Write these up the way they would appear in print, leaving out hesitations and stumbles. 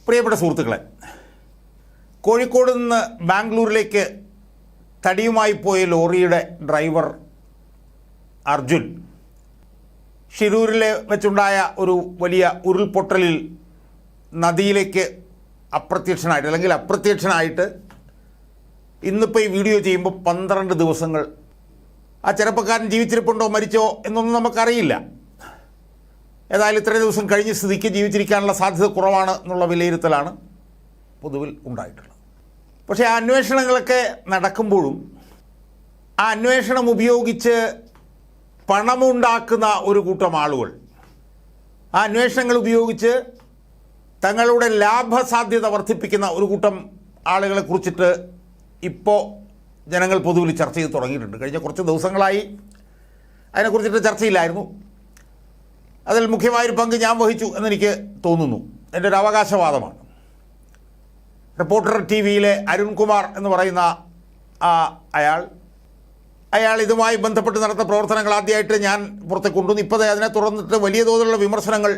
പ്രിയപ്പെട്ട സുഹൃത്തുക്കളെ, കോഴിക്കോട് നിന്ന് ബാംഗ്ലൂരിലേക്ക് തടിയുമായി പോയ ലോറിയുടെ ഡ്രൈവർ അർജുൻ ഷിരൂരിൽ വെച്ചുണ്ടായ ഒരു വലിയ ഉരുൾപൊട്ടലിൽ നദിയിലേക്ക് അപ്രത്യക്ഷനായിട്ട് ഇന്നിപ്പോൾ ഈ വീഡിയോ ചെയ്യുമ്പോൾ 12 ദിവസങ്ങൾ ആ ചെറുപ്പക്കാരൻ ജീവിച്ചിരിപ്പുണ്ടോ മരിച്ചോ എന്നൊന്നും നമുക്കറിയില്ല. ഏതായാലും ഇത്രയും ദിവസം കഴിഞ്ഞ സ്ഥിതിക്ക് ജീവിച്ചിരിക്കാനുള്ള സാധ്യത കുറവാണ് എന്നുള്ള വിലയിരുത്തലാണ് പൊതുവിൽ ഉണ്ടായിട്ടുള്ളത്. പക്ഷേ ആ അന്വേഷണങ്ങളൊക്കെ നടക്കുമ്പോഴും ആ അന്വേഷണം ഉപയോഗിച്ച് പണമുണ്ടാക്കുന്ന ഒരു കൂട്ടം ആളുകൾ, ആ അന്വേഷണങ്ങൾ ഉപയോഗിച്ച് തങ്ങളുടെ ലാഭസാധ്യത വർദ്ധിപ്പിക്കുന്ന ഒരു കൂട്ടം ആളുകളെ കുറിച്ചിട്ട് ഇപ്പോൾ ജനങ്ങൾ പൊതുവിൽ ചർച്ച ചെയ്ത് തുടങ്ങിയിട്ടുണ്ട്. കഴിഞ്ഞ കുറച്ച് ദിവസങ്ങളായി അതിനെക്കുറിച്ചിട്ട് ചർച്ചയില്ലായിരുന്നു. അതിൽ മുഖ്യമായൊരു പങ്ക് ഞാൻ വഹിച്ചു എന്നെനിക്ക് തോന്നുന്നു. എൻ്റെ ഒരു അവകാശവാദമാണ്. റിപ്പോർട്ടർ TV-യിലെ അരുൺകുമാർ എന്ന് പറയുന്ന അയാൾ ഇതുമായി ബന്ധപ്പെട്ട് നടത്തുന്ന പ്രവർത്തനങ്ങൾ ആദ്യമായിട്ട് ഞാൻ പുറത്തേക്ക് കൊണ്ടുവന്നു. ഇപ്പോൾ അതിനെ തുറന്നിട്ട് വലിയ തോതിലുള്ള വിമർശനങ്ങൾ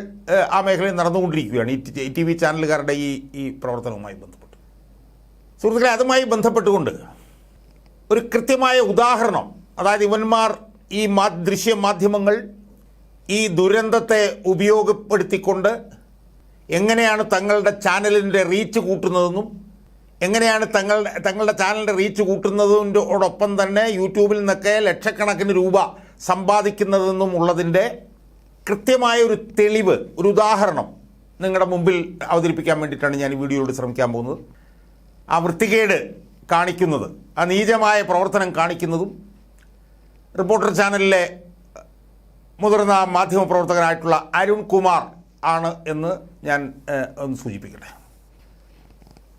ആ മേഖലയിൽ നടന്നുകൊണ്ടിരിക്കുകയാണ് ഈ TV ചാനലുകാരുടെ ഈ പ്രവർത്തനവുമായി ബന്ധപ്പെട്ട്. സുഹൃത്തുക്കളെ, അതുമായി ബന്ധപ്പെട്ടുകൊണ്ട് ഒരു കൃത്യമായ ഉദാഹരണം, അതായത് ഇവന്മാർ ഈ ദൃശ്യമാധ്യമങ്ങൾ ഈ ദുരന്തത്തെ ഉപയോഗപ്പെടുത്തിക്കൊണ്ട് എങ്ങനെയാണ് തങ്ങളുടെ ചാനലിൻ്റെ റീച്ച് കൂട്ടുന്നതെന്നും എങ്ങനെയാണ് തങ്ങളുടെ ചാനലിൻ്റെ റീച്ച് കൂട്ടുന്നതിനോടൊപ്പം തന്നെ യൂട്യൂബിൽ നിന്നൊക്കെ ലക്ഷക്കണക്കിന് രൂപ സമ്പാദിക്കുന്നതെന്നും ഉള്ളതിൻ്റെ കൃത്യമായ ഒരു തെളിവ്, ഒരു ഉദാഹരണം നിങ്ങളുടെ മുമ്പിൽ അവതരിപ്പിക്കാൻ വേണ്ടിയിട്ടാണ് ഞാൻ ഈ വീഡിയോയോട് ശ്രമിക്കാൻ പോകുന്നത്. ആ വൃത്തികേട് കാണിക്കുന്നത്, ആ നീചമായ പ്രവർത്തനം കാണിക്കുന്നതും റിപ്പോർട്ടർ ചാനലിലെ മുതിർന്ന മാധ്യമപ്രവർത്തകനായിട്ടുള്ള അരുൺകുമാർ ആണ് എന്ന് ഞാൻ ഒന്ന് സൂചിപ്പിക്കട്ടെ.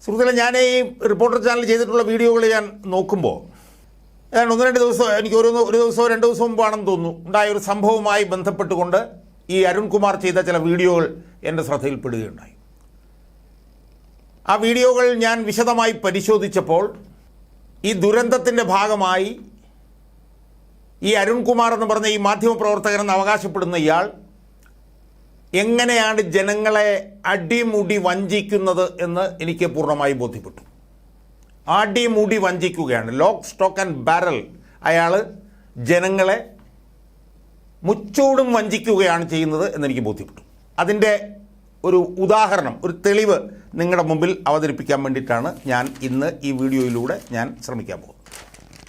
സുഹൃത്തുക്കളെ, ഞാൻ ഈ റിപ്പോർട്ടർ ചാനൽ ചെയ്തിട്ടുള്ള വീഡിയോകൾ ഞാൻ നോക്കുമ്പോൾ ഏതാണ്ട് 1-2 ദിവസം, എനിക്ക് ഒരു ദിവസമോ 2 ദിവസം മുമ്പാണെന്ന് തോന്നുന്നു, ഉണ്ടായ ഒരു സംഭവവുമായി ബന്ധപ്പെട്ടുകൊണ്ട് ഈ അരുൺകുമാർ ചെയ്ത ചില വീഡിയോകൾ എൻ്റെ ശ്രദ്ധയിൽപ്പെടുകയുണ്ടായി. ആ വീഡിയോകൾ ഞാൻ വിശദമായി പരിശോധിച്ചപ്പോൾ ഈ ദുരന്തത്തിൻ്റെ ഭാഗമായി ഈ അരുൺകുമാർ എന്ന് പറഞ്ഞ ഈ മാധ്യമപ്രവർത്തകരെന്ന് അവകാശപ്പെടുന്ന ഇയാൾ എങ്ങനെയാണ് ജനങ്ങളെ അടിമുടി വഞ്ചിക്കുന്നത് എന്ന് എനിക്ക് പൂർണ്ണമായി ബോധ്യപ്പെട്ടു. അടിമുടി വഞ്ചിക്കുകയാണ്, ലോക്ക് സ്റ്റോക്ക് ആൻഡ് ബാരൽ. അയാൾ ജനങ്ങളെ മുച്ചൂടും വഞ്ചിക്കുകയാണ് ചെയ്യുന്നത് എന്നെനിക്ക് ബോധ്യപ്പെട്ടു. അതിൻ്റെ ഒരു ഉദാഹരണം, ഒരു തെളിവ് നിങ്ങളുടെ മുമ്പിൽ അവതരിപ്പിക്കാൻ വേണ്ടിയിട്ടാണ് ഞാൻ ഇന്ന് ഈ വീഡിയോയിലൂടെ ഞാൻ ശ്രമിക്കാൻ പോകുന്നത്.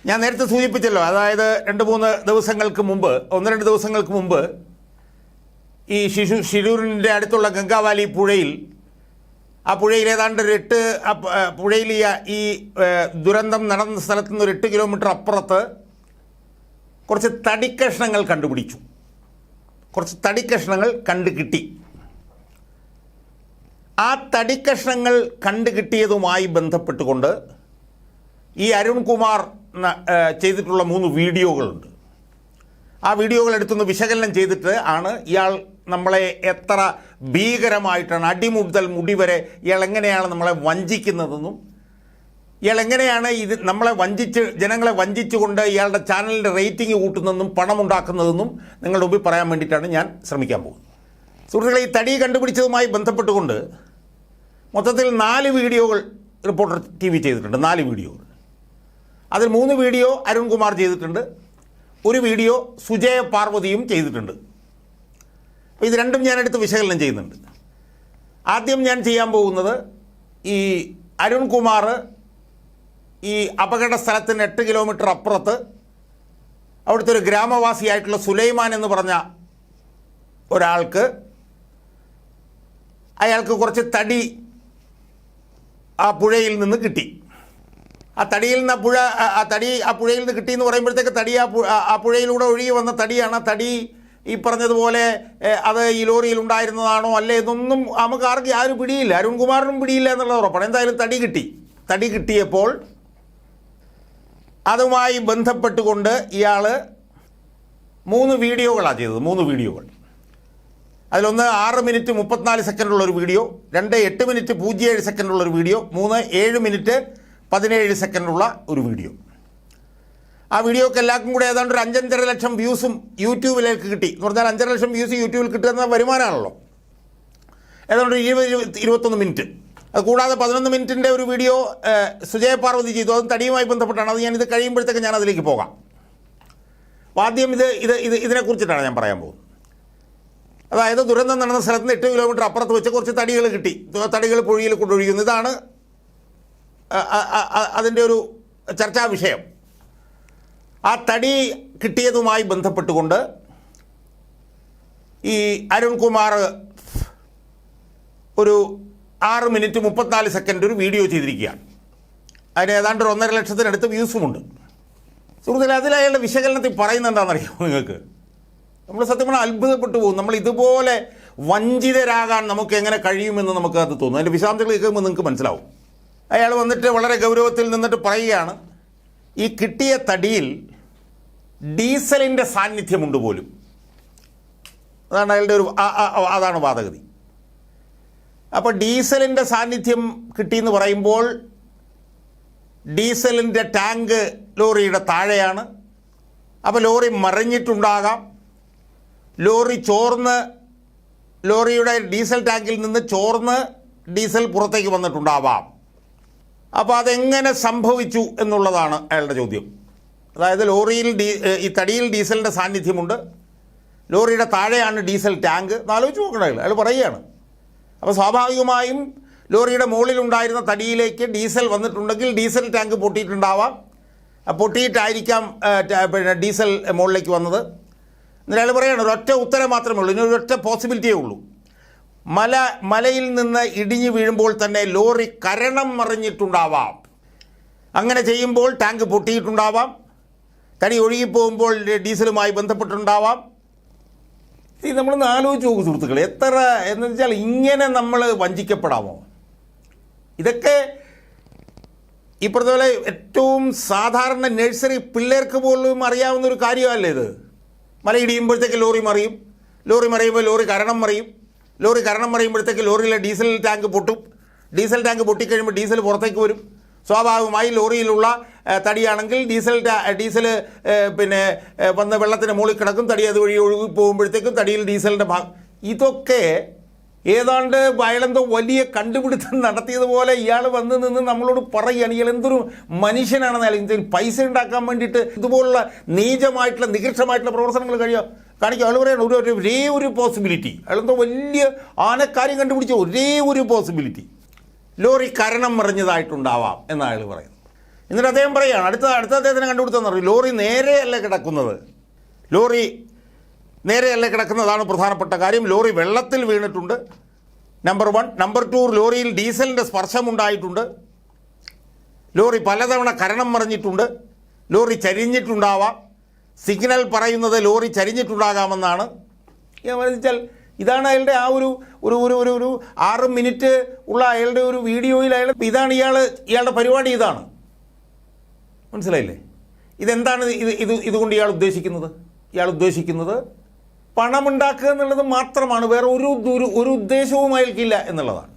ഞാൻ നേരത്തെ സൂചിപ്പിച്ചല്ലോ, അതായത് 1-2 ദിവസങ്ങൾക്ക് മുമ്പ് ഈ ഷിരൂരിൻ്റെ അടുത്തുള്ള ഗംഗാവാലി പുഴയിൽ, ആ പുഴയിൽ ഏതാണ്ട് പുഴയിൽ ഈ ദുരന്തം നടന്ന സ്ഥലത്തു നിന്ന് ഒരു 8 കിലോമീറ്റർ അപ്പുറത്ത് കുറച്ച് തടിക്കഷ്ണങ്ങൾ കണ്ടുപിടിച്ചു. കുറച്ച് തടിക്കഷ്ണങ്ങൾ കിട്ടി. ആ തടിക്കഷ്ണങ്ങൾ കിട്ടിയതുമായി ബന്ധപ്പെട്ടുകൊണ്ട് ഈ അരുൺകുമാർ ചെയ്തിട്ടുള്ള 3 വീഡിയോകളുണ്ട്. ആ വീഡിയോകൾ എടുത്തൊന്ന് വിശകലനം ചെയ്തിട്ട് ആണ് ഇയാൾ നമ്മളെ എത്ര ഭീകരമായിട്ടാണ് അടിമുതൽ മുടി വരെ ഇയാൾ എങ്ങനെയാണ് നമ്മളെ വഞ്ചിക്കുന്നതെന്നും ഇയാൾ എങ്ങനെയാണ് ഇത് നമ്മളെ ജനങ്ങളെ വഞ്ചിച്ചുകൊണ്ട് ഇയാളുടെ ചാനലിൻ്റെ റേറ്റിംഗ് കൂട്ടുന്നതെന്നും പണമുണ്ടാക്കുന്നതെന്നും നിങ്ങളുടെ മുമ്പിൽ പറയാൻ വേണ്ടിയിട്ടാണ് ഞാൻ ശ്രമിക്കാൻ പോകുന്നത്. സുഹൃത്തുക്കളെ, ഈ തടി കണ്ടുപിടിച്ചതുമായി ബന്ധപ്പെട്ടുകൊണ്ട് മൊത്തത്തിൽ 4 വീഡിയോകൾ റിപ്പോർട്ടർ TV ചെയ്തിട്ടുണ്ട്. 4 വീഡിയോകൾ. അതിൽ 3 വീഡിയോ അരുൺകുമാർ ചെയ്തിട്ടുണ്ട്, 1 വീഡിയോ സുജയ പാർവതിയും ചെയ്തിട്ടുണ്ട്. അപ്പോൾ ഇത് രണ്ടും ഞാനെടുത്ത് വിശകലനം ചെയ്യുന്നുണ്ട്. ആദ്യം ഞാൻ ചെയ്യാൻ പോകുന്നത്, ഈ അരുൺകുമാർ ഈ അപകട സ്ഥലത്തിന് 8 കിലോമീറ്റർ അപ്പുറത്ത് അവിടുത്തെ ഒരു ഗ്രാമവാസിയായിട്ടുള്ള സുലൈമാൻ എന്ന് പറഞ്ഞ അയാൾക്ക് കുറച്ച് തടി ആ പുഴയിൽ നിന്ന് കിട്ടി. ആ പുഴയിൽ നിന്ന് കിട്ടിയെന്ന് പറയുമ്പോഴത്തേക്ക് തടി ആ പുഴയിലൂടെ ഒഴുകി വന്ന തടിയാണ്. ആ തടി ഈ പറഞ്ഞതുപോലെ അത് ഈ ലോറിയിൽ ഉണ്ടായിരുന്നതാണോ അല്ലേ എന്നൊന്നും നമുക്ക് ആരും പിടിയില്ല, അരുൺകുമാറിനും പിടിയില്ല എന്നുള്ളത് ഉറപ്പാണ്. എന്തായാലും തടി കിട്ടിയപ്പോൾ അതുമായി ബന്ധപ്പെട്ടുകൊണ്ട് ഇയാൾ 3 വീഡിയോകളാണ് ചെയ്തത്. 3 വീഡിയോകൾ. അതിലൊന്ന് 6 മിനിറ്റ് 34 സെക്കൻഡുള്ളൊരു വീഡിയോ, 2 8 മിനിറ്റ് 07 സെക്കൻഡുള്ളൊരു വീഡിയോ, 3 7 മിനിറ്റ് 17 സെക്കൻഡുള്ള ഒരു വീഡിയോ. ആ വീഡിയോക്ക് എല്ലാവർക്കും കൂടെ ഏതാണ്ട് ഒരു 5.5 ലക്ഷം വ്യൂസും യൂട്യൂബിലേക്ക് കിട്ടി. എന്ന് പറഞ്ഞാൽ 5.5 ലക്ഷം വ്യൂസ് യൂട്യൂബിൽ കിട്ടുന്ന വരുമാനമാണല്ലോ. ഏതാണ്ട് 20-21 മിനിറ്റ് അതുകൂടാതെ 11 മിനിറ്റിൻ്റെ ഒരു വീഡിയോ സുജയ പാർവതി ചെയ്തു. അതും തടിയുമായി ബന്ധപ്പെട്ടാണ്. അത് ഞാനിത് കഴിയുമ്പോഴത്തേക്ക് ഞാൻ അതിലേക്ക് പോകാം. അപ്പോൾ ആദ്യം ഇതിനെക്കുറിച്ചിട്ടാണ് ഞാൻ പറയാൻ പോകുന്നത്. അതായത് ദുരന്തം നടന്ന സ്ഥലത്ത് നിന്ന് 8 കിലോമീറ്റർ അപ്പുറത്ത് വെച്ച് കുറച്ച് തടികൾ കിട്ടി. തടികൾ പുഴയിൽ കൊണ്ടൊഴിക്കുന്നു. ഇതാണ് അതിൻ്റെ ഒരു ചർച്ചാ വിഷയം. ആ തടി കിട്ടിയതുമായി ബന്ധപ്പെട്ടുകൊണ്ട് ഈ അരുൺകുമാർ ഒരു 6 മിനിറ്റ് 34 സെക്കൻഡ് ഒരു വീഡിയോ ചെയ്തിരിക്കുകയാണ്. അതിന് ഏതാണ്ട് 1.5 ലക്ഷത്തിനടുത്ത് വ്യൂസുമുണ്ട്. സുഹൃത്തുക്കളെ, അതിൽ അയാളുടെ വിശകലനത്തിൽ പറയുന്നത് എന്താണെന്നറിയാമോ നിങ്ങൾക്ക്? നമ്മൾ സത്യം പറഞ്ഞാൽ അത്ഭുതപ്പെട്ടു പോകും. നമ്മൾ ഇതുപോലെ വഞ്ചിതരാകാൻ നമുക്ക് എങ്ങനെ കഴിയുമെന്ന് നമുക്ക് അത് തോന്നും. അതിൻ്റെ വിശദാംശങ്ങൾ കേൾക്കുമ്പോൾ നിങ്ങൾക്ക് മനസ്സിലാവും. അയാൾ വന്നിട്ട് വളരെ ഗൗരവത്തിൽ നിന്നിട്ട് പറയുകയാണ്, ഈ കിട്ടിയ തടിയിൽ ഡീസലിൻ്റെ സാന്നിധ്യമുണ്ട് പോലും. അതാണ് അയാളുടെ അതാണ് വാദഗതി. അപ്പോൾ ഡീസലിൻ്റെ സാന്നിധ്യം കിട്ടിയെന്ന് പറയുമ്പോൾ ഡീസലിൻ്റെ ടാങ്ക് ലോറിയുടെ താഴെയാണ്. അപ്പോൾ ലോറി മറിഞ്ഞിട്ടുണ്ടാകാം. ലോറിയുടെ ഡീസൽ ടാങ്കിൽ നിന്ന് ചോർന്ന് ഡീസൽ പുറത്തേക്ക് വന്നിട്ടുണ്ടാവാം. അപ്പോൾ അതെങ്ങനെ സംഭവിച്ചു എന്നുള്ളതാണ് അയാളുടെ ചോദ്യം. അതായത് ലോറിയിൽ ഈ തടിയിൽ ഡീസലിൻ്റെ സാന്നിധ്യമുണ്ട്, ലോറിയുടെ താഴെയാണ് ഡീസൽ ടാങ്ക്. ആലോചിച്ച് നോക്കണം. അയാൾ പറയുകയാണ്. അപ്പോൾ സ്വാഭാവികമായും ലോറിയുടെ മുകളിലുണ്ടായിരുന്ന തടിയിലേക്ക് ഡീസൽ വന്നിട്ടുണ്ടെങ്കിൽ ഡീസൽ ടാങ്ക് പൊട്ടിയിട്ടുണ്ടാവാം. പൊട്ടിയിട്ടായിരിക്കാം പിന്നെ ഡീസൽ മുകളിലേക്ക് വന്നത്. എന്നിട്ട് അയാൾ പറയുകയാണ്, ഒരൊറ്റ ഉത്തരം മാത്രമേ ഉള്ളൂ, ഇതിനൊരൊറ്റ പോസിബിലിറ്റിയേ ഉള്ളൂ. മലയിൽ നിന്ന് ഇടിഞ്ഞു വീഴുമ്പോൾ തന്നെ ലോറി കരണം മറിഞ്ഞിട്ടുണ്ടാവാം. അങ്ങനെ ചെയ്യുമ്പോൾ ടാങ്ക് പൊട്ടിയിട്ടുണ്ടാവാം. തടി ഒഴുകിപ്പോകുമ്പോൾ ഡീസലുമായി ബന്ധപ്പെട്ടുണ്ടാവാം. ഇത് നമ്മളൊന്ന് ആലോചിച്ച് നോക്കും സുഹൃത്തുക്കളെ. എത്ര എന്ന് വെച്ചാൽ ഇങ്ങനെ നമ്മൾ വഞ്ചിക്കപ്പെടാമോ? ഇതൊക്കെ ഈ പറഞ്ഞ പോലെ ഏറ്റവും സാധാരണ നഴ്സറി പിള്ളേർക്ക് പോലും അറിയാവുന്നൊരു കാര്യമല്ലേ ഇത്. മലയിടിയുമ്പോഴത്തേക്ക് ലോറി മറിയും, ലോറി മറിയുമ്പോൾ ലോറി കരണം മറിയും, ലോറി കരണം മറിയുമ്പോഴത്തേക്ക് ലോറിയിലെ ഡീസൽ ടാങ്ക് പൊട്ടും, ഡീസൽ ടാങ്ക് പൊട്ടിക്കഴിയുമ്പോൾ ഡീസൽ പുറത്തേക്ക് വരും. സ്വാഭാവികമായി ലോറിയിലുള്ള തടിയാണെങ്കിൽ ഡീസൽ പിന്നെ വന്ന് വെള്ളത്തിന് മുകളിൽ കിടക്കും. തടി അതുവഴി ഒഴുകി പോകുമ്പോഴത്തേക്കും തടിയിൽ ഡീസലിൻ്റെ ഭാഗം. ഇതൊക്കെ ഏതാണ്ട് അയാളെന്തോ വലിയ കണ്ടുപിടുത്തം നടത്തിയതുപോലെ ഇയാൾ വന്ന് നിന്ന് നമ്മളോട് പറയുകയാണ്. ഇയാൾ എന്തൊരു മനുഷ്യനാണെന്ന്. പൈസ ഉണ്ടാക്കാൻ വേണ്ടിയിട്ട് ഇതുപോലുള്ള നീചമായിട്ടുള്ള നികൃഷ്ടമായിട്ടുള്ള പ്രവർത്തനങ്ങൾ കാണിക്കുക. അയാൾ പറയണം ഒരേ ഒരു പോസിബിലിറ്റി. അയാളെന്തോ വലിയ ആനക്കാര്യം കണ്ടുപിടിച്ച ഒരേ ഒരു പോസിബിലിറ്റി, ലോറി കരണം മറിഞ്ഞതായിട്ടുണ്ടാവാം എന്നാണ് അയാൾ പറയുന്നത്. എന്നിട്ട് അദ്ദേഹം പറയുകയാണ്, അടുത്ത അദ്ദേഹത്തിനെ കണ്ടുപിടുത്തമെന്ന് പറയും, ലോറി നേരെയല്ല കിടക്കുന്നത്. ലോറി നേരെയല്ല കിടക്കുന്നതാണ് പ്രധാനപ്പെട്ട കാര്യം. ലോറി വെള്ളത്തിൽ വീണിട്ടുണ്ട്, നമ്പർ 1. നമ്പർ 2, ലോറിയിൽ ഡീസലിൻ്റെ സ്പർശമുണ്ടായിട്ടുണ്ട്. ലോറി പലതവണ കരണം മറിഞ്ഞിട്ടുണ്ട്. ലോറി ചരിഞ്ഞിട്ടുണ്ടാവാം. സിഗ്നൽ പറയുന്നത് ലോറി ചരിഞ്ഞിട്ടുണ്ടാകാമെന്നാണ്. വെച്ചാൽ ഇതാണ് അയാളുടെ ആ ഒരു 6 മിനിറ്റ് ഉള്ള അയാളുടെ ഒരു വീഡിയോയിൽ ഇതാണ് ഇയാളുടെ പരിപാടി. ഇതാണ്, മനസ്സിലായില്ലേ? ഇതെന്താണ് ഇതുകൊണ്ട് ഇയാൾ ഉദ്ദേശിക്കുന്നത്? ഇയാൾ ഉദ്ദേശിക്കുന്നത് പണമുണ്ടാക്കുക എന്നുള്ളത് മാത്രമാണ്. വേറെ ഒരു ഉദ്ദേശവും അയാൾക്കില്ല എന്നുള്ളതാണ്.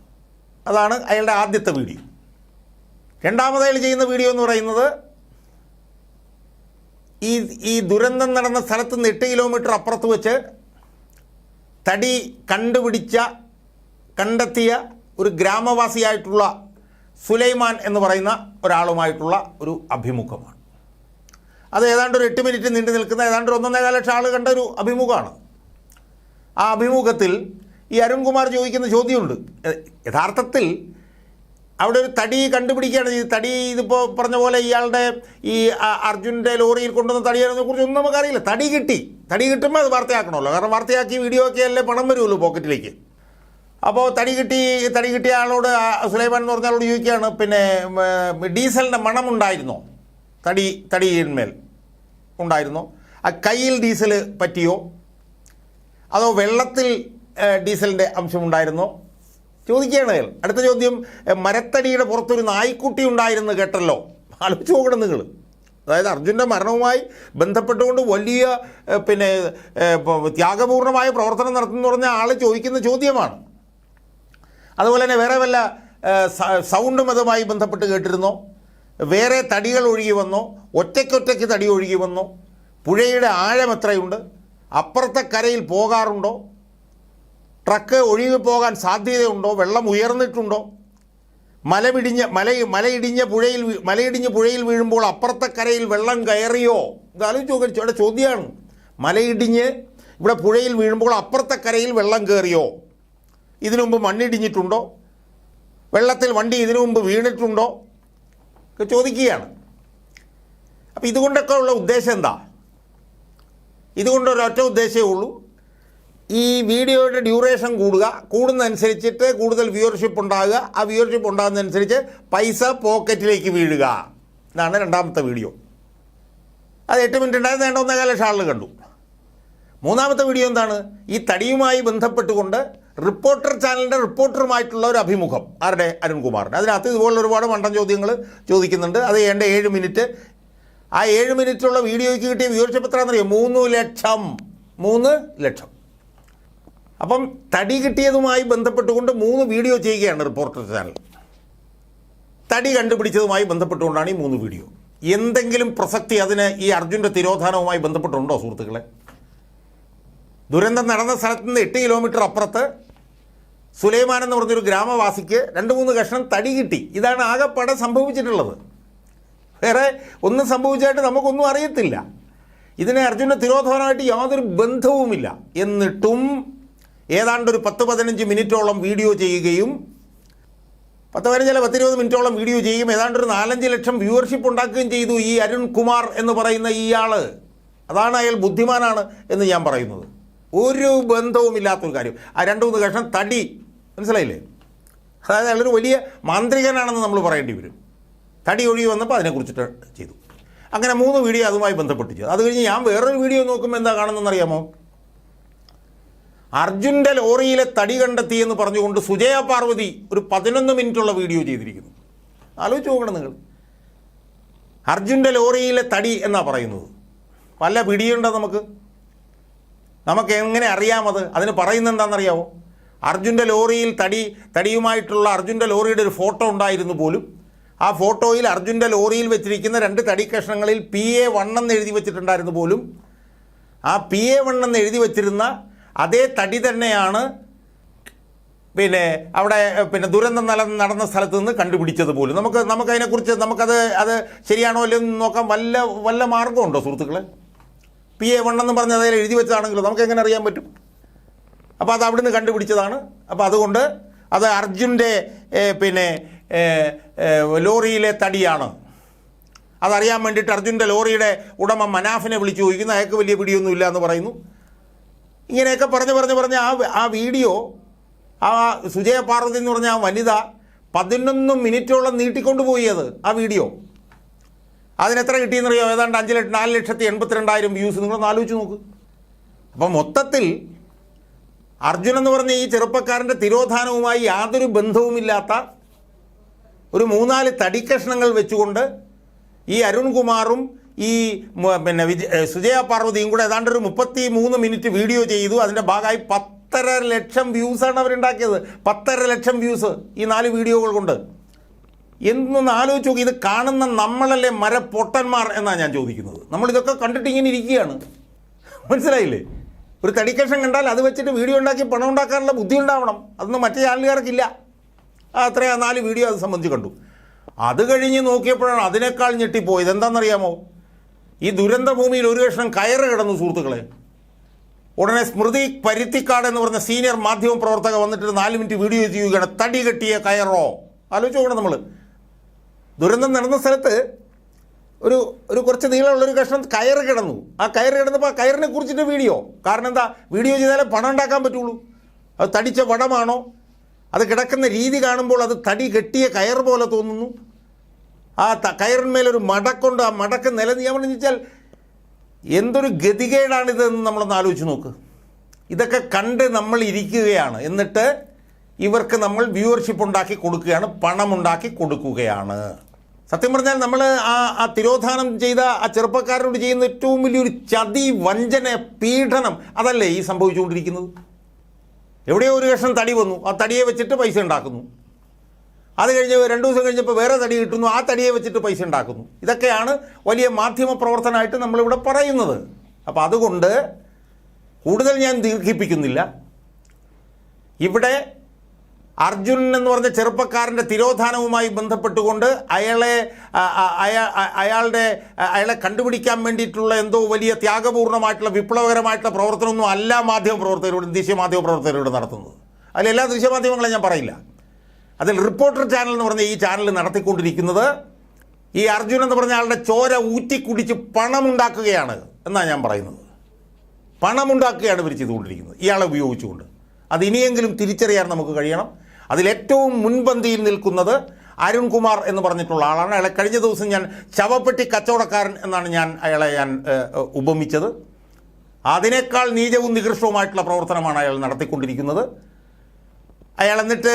അതാണ് അയാളുടെ ആദ്യത്തെ വീഡിയോ. രണ്ടാമത് അയാൾ ചെയ്യുന്ന വീഡിയോ എന്ന് പറയുന്നത് ഈ ദുരന്തം നടന്ന സ്ഥലത്ത് നിന്ന് 8 കിലോമീറ്റർ അപ്പുറത്ത് വെച്ച് തടി കണ്ടെത്തിയ ഒരു ഗ്രാമവാസിയായിട്ടുള്ള സുലൈമാൻ എന്ന് പറയുന്ന ഒരാളുമായിട്ടുള്ള ഒരു അഭിമുഖമാണ്. അത് ഏതാണ്ട് ഒരു 8 മിനിറ്റ് നീണ്ടു നിൽക്കുന്ന ഏതാണ്ട് 1.25 ലക്ഷം ആൾ കണ്ട ഒരു അഭിമുഖമാണ്. ആ അഭിമുഖത്തിൽ ഈ അരുൺകുമാർ ചോദിക്കുന്ന ചോദ്യമുണ്ട്. യഥാർത്ഥത്തിൽ അവിടെ ഒരു തടി കണ്ടുപിടിക്കുകയാണ്. ഈ തടി ഇതിപ്പോൾ പറഞ്ഞ പോലെ ഇയാളുടെ ഈ അർജുൻ്റെ ലോറിയിൽ കൊണ്ടുവന്ന തടിയാണെന്നെ കുറിച്ച് ഒന്നും നമുക്കറിയില്ല. തടി കിട്ടുമ്പോൾ അത് വാർത്തയാക്കണമല്ലോ. കാരണം വാർത്തയാക്കി വീഡിയോ ഒക്കെ അല്ലേ പണം വരുമല്ലോ പോക്കറ്റിലേക്ക്. അപ്പോൾ തടി കിട്ടിയ ആളോട് സുലൈമാൻ എന്ന് പറഞ്ഞ ആളോട് ചോദിക്കുകയാണ്, പിന്നെ ഡീസലിൻ്റെ മണം ഉണ്ടായിരുന്നോ? തടിയിന്മേൽ ഉണ്ടായിരുന്നോ? ആ കയ്യിൽ ഡീസൽ പറ്റിയോ? അതോ വെള്ളത്തിൽ ഡീസലിൻ്റെ അംശമുണ്ടായിരുന്നോ? ചോദിക്കുകയാണ് അയാൾ. അടുത്ത ചോദ്യം, മരത്തടിയുടെ പുറത്തൊരു നായ്ക്കുട്ടി ഉണ്ടായിരുന്നു കേട്ടല്ലോ. ആലോചിച്ച് നോക്കണം നിങ്ങൾ. അതായത് അർജുൻ്റെ മരണവുമായി ബന്ധപ്പെട്ടുകൊണ്ട് വലിയ പിന്നെ ത്യാഗപൂർണമായ പ്രവർത്തനം നടത്തുന്നു പറഞ്ഞ ആൾ ചോദിക്കുന്ന ചോദ്യമാണ്. അതുപോലെ തന്നെ വേറെ വല്ല സൗണ്ടും അതുമായി ബന്ധപ്പെട്ട് കേട്ടിരുന്നോ? വേറെ തടികൾ ഒഴുകി വന്നോ? ഒറ്റയ്ക്കൊറ്റയ്ക്ക് തടി ഒഴുകി വന്നോ? പുഴയുടെ ആഴം എത്രയുണ്ട്? അപ്പുറത്തെ കരയിൽ പോകാറുണ്ടോ? ട്രക്ക് ഒഴുകി പോകാൻ സാധ്യതയുണ്ടോ? വെള്ളം ഉയർന്നിട്ടുണ്ടോ? മലയിടിഞ്ഞ് പുഴയിൽ വീഴുമ്പോൾ അപ്പുറത്തെ കരയിൽ വെള്ളം കയറിയോ? ഇത് ആലോചിച്ച് നോക്കി, ഇവിടെ ചോദ്യമാണ്. മലയിടിഞ്ഞ് ഇവിടെ പുഴയിൽ വീഴുമ്പോൾ അപ്പുറത്തെ കരയിൽ വെള്ളം കയറിയോ? ഇതിനു മുമ്പ് മണ്ണിടിഞ്ഞിട്ടുണ്ടോ? വെള്ളത്തിൽ വണ്ടി ഇതിനു മുമ്പ് വീണിട്ടുണ്ടോ? ഒക്കെ ചോദിക്കുകയാണ്. അപ്പം ഇതുകൊണ്ടൊക്കെ ഉള്ള ഉദ്ദേശം എന്താ? ഇതുകൊണ്ടൊരൊറ്റ ഉദ്ദേശമേ ഉള്ളൂ, ഈ വീഡിയോയുടെ ഡ്യൂറേഷൻ കൂടുന്നതനുസരിച്ചിട്ട് കൂടുതൽ വ്യൂവർഷിപ്പ് ഉണ്ടാകുക, ആ വ്യൂവർഷിപ്പ് ഉണ്ടാകുന്നതനുസരിച്ച് പൈസ പോക്കറ്റിലേക്ക് വീഴുക. ഇതാണ് രണ്ടാമത്തെ വീഡിയോ. അത് 8 മിനിറ്റ് ഉണ്ടായത്, 1.25 ലക്ഷം ആളുകൾ കണ്ടു. മൂന്നാമത്തെ വീഡിയോ എന്താണ്? ഈ തടിയുമായി ബന്ധപ്പെട്ടുകൊണ്ട് റിപ്പോർട്ടർ ചാനലിൻ്റെ റിപ്പോർട്ടറുമായിട്ടുള്ള ഒരു അഭിമുഖം. ആരുടെ? അരുൺകുമാറിൻ്റെ. അതിനകത്ത് ഇതുപോലുള്ള ഒരുപാട് മണ്ടൻ ചോദ്യങ്ങൾ ചോദിക്കുന്നുണ്ട്. അത് ഏണ്ട 7 മിനിറ്റ്. ആ 7 മിനിറ്റുള്ള വീഡിയോയ്ക്ക് കിട്ടിയ വ്യൂവർഷിപ്പ് എത്രയാണെന്നറിയോ? 3 ലക്ഷം. അപ്പം തടി കിട്ടിയതുമായി ബന്ധപ്പെട്ടുകൊണ്ട് 3 വീഡിയോ ചെയ്യുകയാണ് റിപ്പോർട്ടർ ചാനൽ. തടി കണ്ടുപിടിച്ചതുമായി ബന്ധപ്പെട്ടുകൊണ്ടാണ് ഈ 3 വീഡിയോ. എന്തെങ്കിലും പ്രസക്തി അതിന് ഈ അർജുൻ്റെ തിരോധാനവുമായി ബന്ധപ്പെട്ടുണ്ടോ സുഹൃത്തുക്കളെ? ദുരന്തം നടന്ന സ്ഥലത്ത് നിന്ന് 8 കിലോമീറ്റർ അപ്പുറത്ത് സുലൈമാൻ എന്ന് പറഞ്ഞൊരു ഗ്രാമവാസിക്ക് 2-3 കഷ്ണം തടി കിട്ടി. ഇതാണ് ആകെപ്പാടെ സംഭവിച്ചിട്ടുള്ളത്. വേറെ ഒന്നും സംഭവിച്ചായിട്ട് നമുക്കൊന്നും അറിയത്തില്ല. ഇതിനെ അർജുൻ്റെ തിരോധാനമായിട്ട് യാതൊരു ബന്ധവുമില്ല. എന്നിട്ടും ഏതാണ്ടൊരു 10-15 മിനിറ്റോളം വീഡിയോ ചെയ്യുകയും 10-20 മിനിറ്റോളം വീഡിയോ ചെയ്യും, ഏതാണ്ടൊരു 4-5 ലക്ഷം വ്യൂവർഷിപ്പ് ഉണ്ടാക്കുകയും ചെയ്തു ഈ അരുൺകുമാർ എന്ന് പറയുന്ന ഇയാൾ. അതാണ് അയാൾ ബുദ്ധിമാനാണ് എന്ന് ഞാൻ പറയുന്നത്. ഒരു ബന്ധവുമില്ലാത്തൊരു കാര്യം. ആ 2-3 കഷ്ണം തടി, മനസ്സിലായില്ലേ? അതായത് അയാളൊരു വലിയ മാന്ത്രികനാണെന്ന് നമ്മൾ പറയേണ്ടി വരും. തടി ഒഴുകി വന്നപ്പോൾ അതിനെക്കുറിച്ചിട്ട് ചെയ്തു. അങ്ങനെ 3 വീഡിയോ അതുമായി ബന്ധപ്പെട്ട് ചെയ്തു. അത് കഴിഞ്ഞ് ഞാൻ വേറൊരു വീഡിയോ നോക്കുമ്പോൾ എന്താ കാണുന്നതെന്നറിയാമോ? അർജുൻ്റെ ലോറിയിലെ തടി കണ്ടെത്തി എന്ന് പറഞ്ഞുകൊണ്ട് സുജയ പാർവതി ഒരു 11 മിനിറ്റുള്ള വീഡിയോ ചെയ്തിരിക്കുന്നു. ആലോചിച്ച് നോക്കണം നിങ്ങൾ. അർജുൻ്റെ ലോറിയിലെ തടി എന്നാ പറയുന്നത്. വല്ല പിടിയുണ്ടോ നമുക്ക് എങ്ങനെ അറിയാമത്? അതിന് പറയുന്നത് എന്താണെന്നറിയാമോ? അർജുൻ്റെ ലോറിയിൽ തടിയുമായിട്ടുള്ള അർജുൻ്റെ ലോറിയുടെ ഒരു ഫോട്ടോ ഉണ്ടായിരുന്നു പോലും. ആ ഫോട്ടോയിൽ അർജുൻ്റെ ലോറിയിൽ വെച്ചിരിക്കുന്ന 2 തടി കഷ്ണങ്ങളിൽ PA1 എന്ന് എഴുതി വെച്ചിട്ടുണ്ടായിരുന്നു പോലും. ആ PA1 എന്ന് എഴുതി വെച്ചിരുന്ന അതേ തടി തന്നെയാണ് അവിടെ ദുരന്തം നടന്ന സ്ഥലത്ത് നിന്ന് കണ്ടുപിടിച്ചത് പോലും. നമുക്കതിനെക്കുറിച്ച് അത് ശരിയാണോ അല്ലയോ എന്ന് നോക്കാൻ വല്ല മാർഗമുണ്ടോ സുഹൃത്തുക്കളെ? PA1 എന്ന് പറഞ്ഞ് അതിൽ എഴുതി വെച്ചതാണെങ്കിലും നമുക്ക് എങ്ങനെ അറിയാൻ പറ്റും? അപ്പോൾ അത് അവിടുന്ന് കണ്ടുപിടിച്ചതാണ്. അപ്പോൾ അതുകൊണ്ട് അത് അർജുൻ്റെ ലോറിയിലെ തടിയാണ്. അതറിയാൻ വേണ്ടിയിട്ട് അർജുൻ്റെ ലോറിയുടെ ഉടമ മനാഫിനെ വിളിച്ചു ചോദിക്കുന്നു. അയാൾക്ക് വലിയ പിടിയൊന്നും ഇല്ല എന്ന് പറയുന്നു. ഇങ്ങനെയൊക്കെ പറഞ്ഞ് ആ വീഡിയോ, ആ സുജയ പാർവതി എന്ന് പറഞ്ഞ ആ വനിത 11 മിനിറ്റോളം നീട്ടിക്കൊണ്ടുപോയി ആ വീഡിയോ. അതിനെത്ര കിട്ടിയെന്നറിയോ? ഏതാണ്ട് 4,82,000 വ്യൂസ്. നിങ്ങളൊന്ന് ആലോചിച്ച് നോക്ക്. അപ്പം മൊത്തത്തിൽ അർജുൻ എന്ന് പറഞ്ഞ ഈ ചെറുപ്പക്കാരൻ്റെ തിരോധാനവുമായി യാതൊരു ബന്ധവുമില്ലാത്ത ഒരു 3-4 തടിക്കഷ്ണങ്ങൾ വെച്ചുകൊണ്ട് ഈ അരുൺകുമാറും ഈ സുജയ പാർവതിയും കൂടെ ഏതാണ്ടൊരു 33 മിനിറ്റ് വീഡിയോ ചെയ്തു. അതിൻ്റെ ഭാഗമായി 10.5 ലക്ഷം വ്യൂസാണ് അവരുണ്ടാക്കിയത്. 10.5 ലക്ഷം വ്യൂസ് ഈ 4 വീഡിയോകൾ കൊണ്ട്. എന്നൊന്ന് ആലോചിച്ച് നോക്കി. ഇത് കാണുന്ന നമ്മളല്ലേ മരപ്പൊട്ടന്മാർ എന്നാണ് ഞാൻ ചോദിക്കുന്നത്. നമ്മളിതൊക്കെ കണ്ടിട്ട് ഇങ്ങനെ ഇരിക്കുകയാണ്. മനസ്സിലായില്ലേ? ഒരു തടിക്കഷ്ണം കണ്ടാൽ അത് വെച്ചിട്ട് വീഡിയോ ഉണ്ടാക്കി പണം ഉണ്ടാക്കാനുള്ള ബുദ്ധി ഉണ്ടാവണം. അതൊന്നും മറ്റു ചാനലുകാർക്കില്ല. അത്രയും 4 വീഡിയോ അത് സംബന്ധിച്ച് കണ്ടു. അത് കഴിഞ്ഞ് നോക്കിയപ്പോഴാണ് അതിനേക്കാൾ ഞെട്ടിപ്പോയത്. എന്താണെന്നറിയാമോ? ഈ ദുരന്ത ഭൂമിയിൽ ഒരു കഷ്ണം കയറ് കിടന്നു സുഹൃത്തുക്കളെ. ഉടനെ സ്മൃതി പരുത്തിക്കാട് എന്ന് പറഞ്ഞ സീനിയർ മാധ്യമ പ്രവർത്തക വന്നിട്ട് 4 മിനിറ്റ് വീഡിയോ ചെയ്യുകയാണ്. തടി കെട്ടിയ കയറോ? ആലോചിച്ച് നോക്കണം. നമ്മൾ ദുരന്തം നടന്ന സ്ഥലത്ത് ഒരു കുറച്ച് നീളമുള്ളൊരു കഷ്ണം കയറ് കിടന്നു. ആ കയറ് കിടന്നപ്പോൾ ആ കയറിനെ കുറിച്ചിട്ട് വീഡിയോ. കാരണം എന്താ? വീഡിയോ ചെയ്താലേ പണം ഉണ്ടാക്കാൻ പറ്റുള്ളൂ. അത് തടിച്ച വടമാണോ? അത് കിടക്കുന്ന രീതി കാണുമ്പോൾ അത് തടി കെട്ടിയ കയർ പോലെ തോന്നുന്നു. ആ കയറിന്മേലൊരു മടക്കുണ്ട്. ആ മടക്ക് നിലനിയാമെന്ന് വെച്ചാൽ എന്തൊരു ഗതികേടാണിതെന്ന് നമ്മളൊന്ന് ആലോചിച്ച് നോക്ക്. ഇതൊക്കെ കണ്ട് നമ്മൾ ഇരിക്കുകയാണ്. എന്നിട്ട് ഇവർക്ക് നമ്മൾ വ്യൂവർഷിപ്പ് ഉണ്ടാക്കി കൊടുക്കുകയാണ്, പണമുണ്ടാക്കി കൊടുക്കുകയാണ്. സത്യം പറഞ്ഞാൽ നമ്മൾ ആ തിരോധാനം ചെയ്ത ആ ചെറുപ്പക്കാരോട് ചെയ്യുന്ന ഏറ്റവും വലിയൊരു ചതി, വഞ്ചന, പീഡനം അതല്ലേ ഈ സംഭവിച്ചുകൊണ്ടിരിക്കുന്നത്? എവിടെയോ ഒരു കഷ്ണം തടി വന്നു, ആ തടിയെ വെച്ചിട്ട് പൈസ ഉണ്ടാക്കുന്നു. അത് കഴിഞ്ഞ് 2 ദിവസം കഴിഞ്ഞപ്പോൾ വേറെ തടി കിട്ടുന്നു, ആ തടിയെ വെച്ചിട്ട് പൈസ ഉണ്ടാക്കുന്നു. ഇതൊക്കെയാണ് വലിയ മാധ്യമ പ്രവർത്തനമായിട്ട് നമ്മളിവിടെ പറയുന്നത്. അപ്പോൾ അതുകൊണ്ട് കൂടുതൽ ഞാൻ ദീർഘിപ്പിക്കുന്നില്ല. ഇവിടെ അർജുൻ എന്ന് പറഞ്ഞ ചെറുപ്പക്കാരൻ്റെ തിരോധാനവുമായി ബന്ധപ്പെട്ടുകൊണ്ട് അയാളെ കണ്ടുപിടിക്കാൻ വേണ്ടിയിട്ടുള്ള എന്തോ വലിയ ത്യാഗപൂർണ്ണമായിട്ടുള്ള വിപ്ലവകരമായിട്ടുള്ള പ്രവർത്തനമൊന്നും അല്ല മാധ്യമപ്രവർത്തകരോട് ദേശീയ മാധ്യമപ്രവർത്തകരോട് നടത്തുന്നത്. അതിലെല്ലാ ദൃശ്യമാധ്യമങ്ങളും ഞാൻ പറയില്ല. അതിൽ റിപ്പോർട്ടർ ചാനൽ എന്ന് പറഞ്ഞ ഈ ചാനൽ നടത്തിക്കൊണ്ടിരിക്കുന്നത് ഈ അർജുൻ എന്ന് പറഞ്ഞ ആളുടെ ചോര ഊറ്റിക്കുടിച്ച് പണമുണ്ടാക്കുകയാണ് എന്നാണ് ഞാൻ പറയുന്നത്. പണമുണ്ടാക്കുകയാണ് ഇവർ ചെയ്തുകൊണ്ടിരിക്കുന്നത് ഇയാളെ ഉപയോഗിച്ചുകൊണ്ട്. അത് ഇനിയെങ്കിലും തിരിച്ചറിയാൻ നമുക്ക് കഴിയണം. അതിലേറ്റവും മുൻപന്തിയിൽ നിൽക്കുന്നത് അരുൺകുമാർ എന്ന് പറഞ്ഞിട്ടുള്ള ആളാണ്. അയാളെ കഴിഞ്ഞ ദിവസം ഞാൻ ശവപ്പെട്ടി കച്ചവടക്കാരൻ എന്നാണ് അയാളെ ഉപമിച്ചത്. അതിനേക്കാൾ നീചവും നികൃഷ്ടവുമായിട്ടുള്ള പ്രവർത്തനമാണ് അയാൾ നടത്തിക്കൊണ്ടിരിക്കുന്നത്. അയാൾ എന്നിട്ട്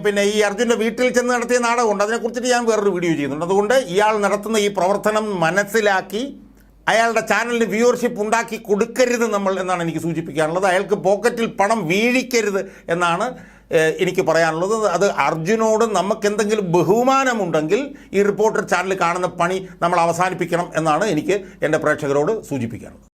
പിന്നെ ഈ അർജുൻ്റെ വീട്ടിൽ ചെന്ന് നടത്തിയ നാടകമുണ്ട്, അതിനെക്കുറിച്ചിട്ട് ഞാൻ വേറൊരു വീഡിയോ ചെയ്യുന്നുണ്ട്. അതുകൊണ്ട് ഇയാൾ നടത്തുന്ന ഈ പ്രവർത്തനം മനസ്സിലാക്കി അയാളുടെ ചാനലിന് വ്യൂവർഷിപ്പ് ഉണ്ടാക്കി കൊടുക്കരുത് നമ്മൾ എന്നാണ് എനിക്ക് സൂചിപ്പിക്കാനുള്ളത്. അയാൾക്ക് പോക്കറ്റിൽ പണം വീഴിക്കരുത് എന്നാണ് എനിക്ക് പറയാനുള്ളത്. അത് അർജുനോട് നമുക്കെന്തെങ്കിലും ബഹുമാനമുണ്ടെങ്കിൽ ഈ റിപ്പോർട്ടർ ചാനൽ കാണുന്ന പണി നമ്മൾ അവസാനിപ്പിക്കണം എന്നാണ് എനിക്ക് എൻ്റെ പ്രേക്ഷകരോട് സൂചിപ്പിക്കാനുള്ളത്.